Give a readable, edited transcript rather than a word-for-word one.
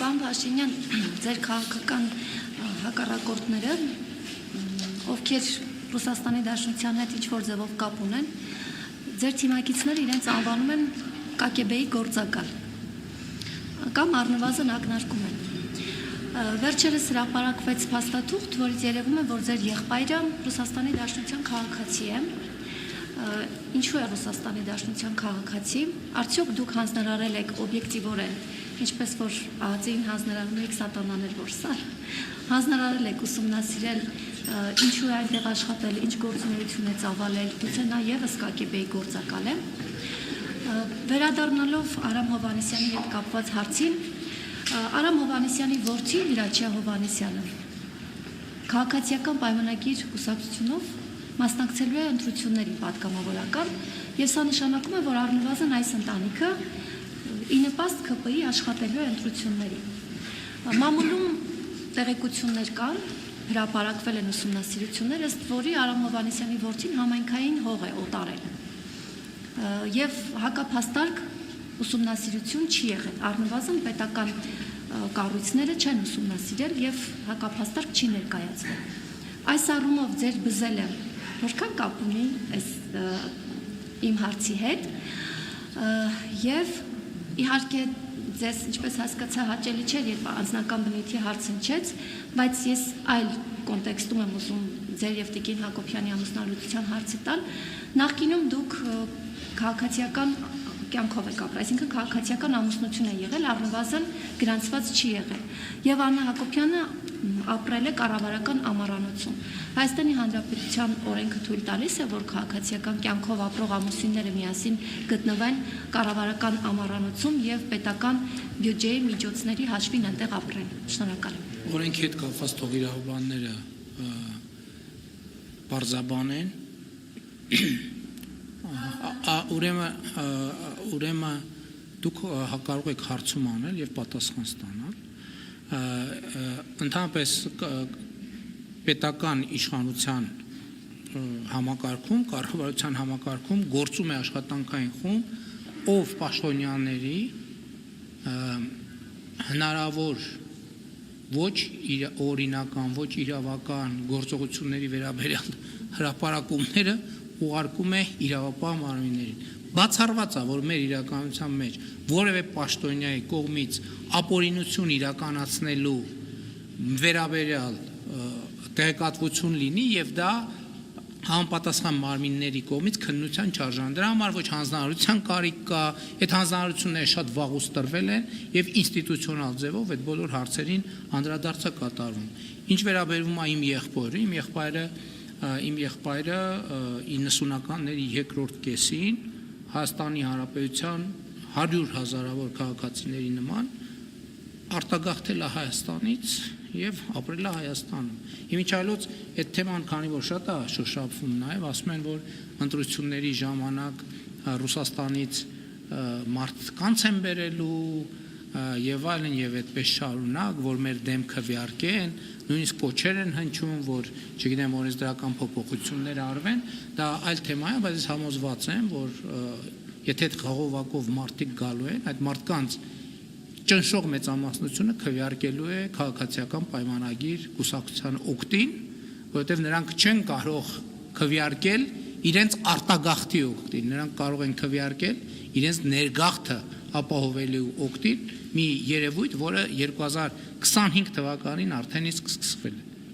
Պարոն Փաշինյան, ձեր քաղաքական հակառակորդները, ովքեր Ռուսաստանի Դաշնության հետ ինչ-որ ձևով կապ ունեն, ձեր թիմակիցները իրենց անվանում են ԿԳԲ-ի գործակալ կամ առնվազն ակնարկում են։ Վերջերս հրապարակվեց փաստաթուղթ, որից երևում է, որ ձեր եղբայրը Ռուսաստանի Դաշնության քաղաքացի է։ Ինչու է Ռուսաստանի Դաշնության քաղաքացի, արդյոք դուք հանձնարարել եք օբյեկտիվորեն, ինչպես որ ԱԱԾ-ին հանձնարարում եք սատանաներ որսալ, հանձնարարել եք ուսումնասիրել ինչու է այնտեղ աշխատել, ինչ գործունեություն է ծավալել, գուցե նա ևս ԿԳԲ-ի գործակալ է։ Վերադառնալով Արամ Հովհաննիսյանի հետ կապված հարցին, Արամ Հովհաննիսյանի որդի Հրաչյա Հովհաննիսյանը քաղաքացիական պայմանագիր կուսակցությունով մասնակցելու է ընտրությունների պատգամավորական, եւ սա նշանակում է, որ առնվազն այս ընտանիքը ի նպաստ ԿՊ-ի աշխատելու է ընտրությունների։ Մամուլում տեղեկություններ կան, հրապարակվել են ուսումնասիրություններ, ըստ որի Արամ Հովհաննիսյանի որդին համայնքային հող է օտարել։ Եվ հակափաստարկ ուսումնասիրություն չի եղել, առնվազն պետական կառույցները չեն ուսումնասիրել եւ հակափաստարկ չի ներկայացվել։ Այս առումով ձեր բզելը որքան կապ ունի այս իմ հարցի հետ եւ իհարկե ձեզ ինչպես հասկացա հաճելի չէր, երբ անձնական բնույթի հարց հնչեց, բայց ես այլ կոնտեքստում եմ ուզում ձեր եւ Տիկին Հակոբյանի ամուսնալուծության հարցը տալ։ Նախկինում դուք քաղաքացիական կյանքով եք ապրել, այսինքն քաղաքացիական ամուսնություն է եղել, առնվազն գրանցված չի եղել։ Եվ Աննա Հակոբյանը ապրել է կառավարական ամառանոցում։ Հայաստանի Հանրապետության օրենքը թույլ տալիս է, որ քաղաքացիական կյանքով ապրող ամուսինները միասին գտնվեն կառավարական ամառանոցում եւ պետական բյուջեի միջոցների հաշվին այնտեղ ապրեն։ Շնորհակալ եմ։ Օրենքի հետ կապված թող իրավաբանները բարձաբանեն։ Ուրեմն դուք կարող եք հարցում անել եւ պատասխան ստանալ։ Ընդհանրապես պետական իշխանության համակարգում, կառավարության համակարգում գործում է աշխատանքային խումբ, ով պաշտոնյաների հնարավոր ոչ օրինական, ոչ իրավական գործողությունների վերաբերյալ հրապարակումները ուղարկում է իրավապահ մարմիններին։ Բացառված է, որ մեր իրականության մեջ որևէ պաշտոնյայի կողմից ապօրինություն իրականացնելու վերաբերյալ տեղեկատվություն լինի եւ դա համապատասխան մարմինների կողմից քննության չարժան։ Դրա համար ոչ հանձնարարության կարիք կա, այդ հանձնարարությունները շատ վաղուց տրվել են եւ ինստիտուցիոնալ ձևով այդ բոլոր հարցերին անդրադարձ է կատարվում։ Ինչ վերաբերում է իմ եղբայրը 90-ականների երկրորդ կեսին Հայաստանի Հանրապետության 100,000-ավոր քաղաքացիների նման արտագաղթել է Հայաստանից եւ ապրել է Հայաստանում։ Իմիջիայլոց այդ թեման քանի որ շատ է շոշափվում նաեւ ասում են, որ ընտրությունների ժամանակ Ռուսաստանից մարդկանց են բերելու եւ այլն եւ այդպես շարունակ, որ մեր դեմ քվեարկեն, նույնիսկ կոչեր են հնչում, որ չգիտեմ օրենսդրական փոփոխություններ արվեն, դա այլ թեմա է, բայց ես համոզված եմ, որ եթե այդ խաղովակով մարդիկ գալու են, այդ մարդկանց ճնշող մեծամասնությունը քվեարկելու է քաղաքացիական պայմանագիր կուսակցության օգտին, որովհետեւ նրանք չեն կարող քվեարկել իրենց արտագաղթի օգտին, նրանք կարող են քվեարկել իրենց ներգաղթը ապահովելու օգտին մի երևույթ, որը 2025 թվականին արդեն իսկ սկսվել է։